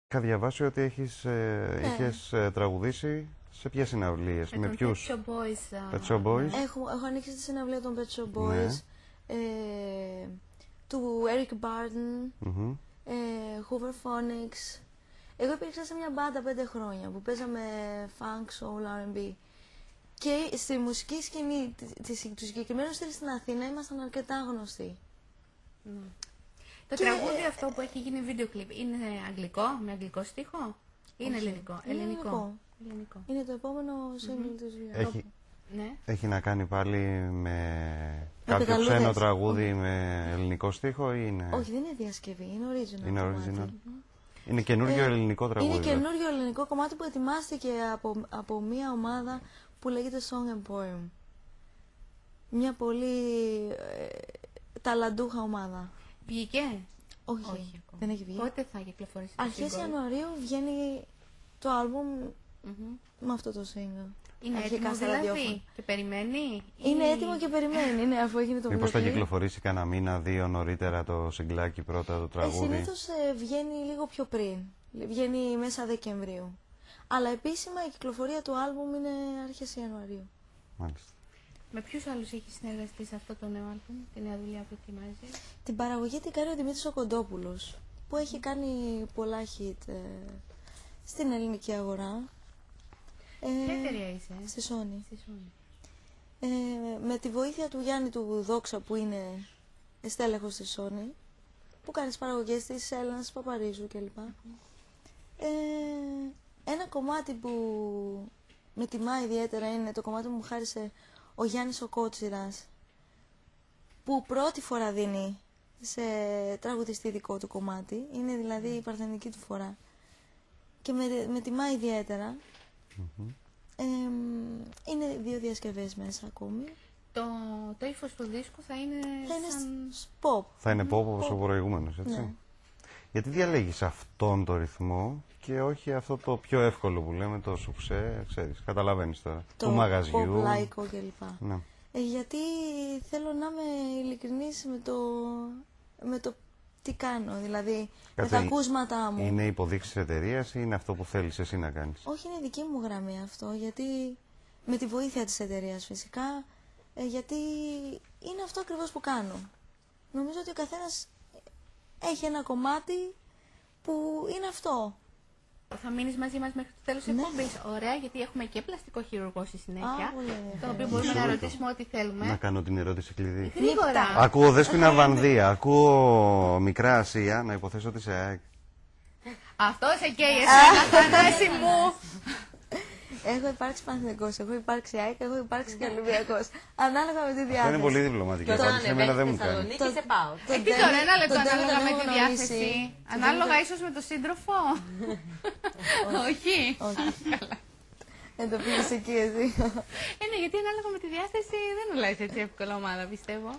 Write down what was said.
Είχα διαβάσει ότι είχες τραγουδήσει σε ποιες συναυλίες, με ποιους? Pet Shop Boys. Pet Shop Boys. Έχω ανοίξει τη συναυλία των Pet Shop Ναι. Boys, του Eric Burdon, Μμμ. Hoover Phonics. Εγώ υπήρξα σε μια μπάντα 5 χρόνια που παίζαμε funk, soul, R&B. Και στη μουσική σκηνή του συγκεκριμένου στυλ στην Αθήνα ήμασταν αρκετά γνωστοί. Το τραγούδι αυτό που έχει γίνει βίντεο κλιπ είναι αγγλικό, με αγγλικό στίχο? Είναι Όχι. ελληνικό? Είναι Ελληνικό. Είναι το επόμενο single της δουλειάς. Ναι. Έχει να κάνει πάλι με κάποιο πεταλούδες. ξένο τραγούδι με ελληνικό στίχο ή είναι? Όχι, δεν είναι διασκευή, είναι original. Είναι κομμάτι. original. Είναι καινούργιο ελληνικό τραγούδι. Είναι καινούριο ελληνικό κομμάτι που ετοιμάστηκε από μια ομάδα που λέγεται Song Emporium. Μια πολύ ταλαντούχα ομάδα. Βγήκε? Όχι, ακόμα. δεν έχει βγει. Πότε θα κυκλοφορήσει? Αρχές Ιανουαρίου βγαίνει το άλμπουμ με αυτό το single. Είναι Αρχικά έτοιμο στα δηλαδή ραδιόφωνα. και περιμένει? Είναι έτοιμο και περιμένει, ναι, αφού έγινε το Μήπως θα βιβλίο. κυκλοφορήσει κανένα μήνα, 2 νωρίτερα το συγκλάκι πρώτα το τραγούδι? Συνήθως βγαίνει λίγο πιο πριν. Βγαίνει μέσα Δεκεμβρίου. Αλλά επίσημα η κυκλοφορία του άλμπουμ είναι αρχές Ιανουαρίου. Μάλιστα. Με ποιους άλλους έχει συνεργαστεί σε αυτό το νέο άλμπομ, τη νέα δουλειά που ετοιμάζει? Την παραγωγή την κάνει ο Δημήτρης ο Κοντόπουλος, που έχει κάνει πολλά hit στην ελληνική αγορά. Ποια εταιρεία είσαι? Στη Sony. Στη Sony. Με τη βοήθεια του Γιάννη του Δόξα, που είναι στέλεχος στη Sony, που κάνει τις παραγωγές της Έλληνας, Παπαρίζου κλπ. Ένα κομμάτι που με τιμά ιδιαίτερα είναι το κομμάτι που μου χάρισε ο Γιάννης ο Κότσιρας, που πρώτη φορά δίνει σε τραγουδιστή δικό του κομμάτι. Είναι δηλαδή η παρθενική του φορά. Και με τιμά ιδιαίτερα. Είναι 2 διασκευές μέσα ακόμη. Το ύφος του δίσκου θα είναι σαν... pop. Θα είναι pop όπως ο προηγούμενος, έτσι. Ναι. Γιατί διαλέγεις αυτόν τον ρυθμό και όχι αυτό το πιο εύκολο που λέμε, το σουξέ, ξέρεις, καταλαβαίνεις τώρα, του μαγαζιού. Pop, λαϊκό κλπ. Ναι. Γιατί θέλω να είμαι ειλικρινής με το τι κάνω, δηλαδή με τα ακούσματά μου. Είναι υποδείξεις εταιρείας ή είναι αυτό που θέλεις εσύ να κάνεις? Όχι, είναι δική μου γραμμή αυτό, γιατί με τη βοήθεια της εταιρείας φυσικά, γιατί είναι αυτό ακριβώς που κάνω. Νομίζω ότι ο καθένας έχει ένα κομμάτι που είναι αυτό. Θα μείνεις μαζί μας μέχρι το τέλος της εκπομπής. Ωραία, γιατί έχουμε και πλαστικό χειρουργό στη συνέχεια. Το οποίο μπορούμε να ρωτήσουμε ό,τι θέλουμε. Να κάνω την ερώτηση κλειδί. Γρήγορα. Ακούω Δέσποινα Βανδία, ακούω Μικρά Ασία, να υποθέσω ότι σε ΑΕΚ. Αυτό σε καίει εσένα, Θανάση μου. Έχω υπάρξει Παναθηναϊκός, έχω υπάρξει ΑΕΚ, έχω υπάρξει και Ολυμπιακός. Ανάλογα με τη διάθεση. Αυτό είναι πολύ διπλωματική απάντηση, εμένα δεν μου κάνει. Σε πάω. Τι τώρα, ένα λεπτό, τον ανάλογα με έχω τη γνωρίσει. διάθεση. Ανάλογα ίσως με τον σύντροφο. Όχι. Το πήγες εκεί εσύ. Ναι, γιατί ανάλογα με τη διάθεση δεν μιλάει έτσι εύκολα ομάδα, πιστεύω.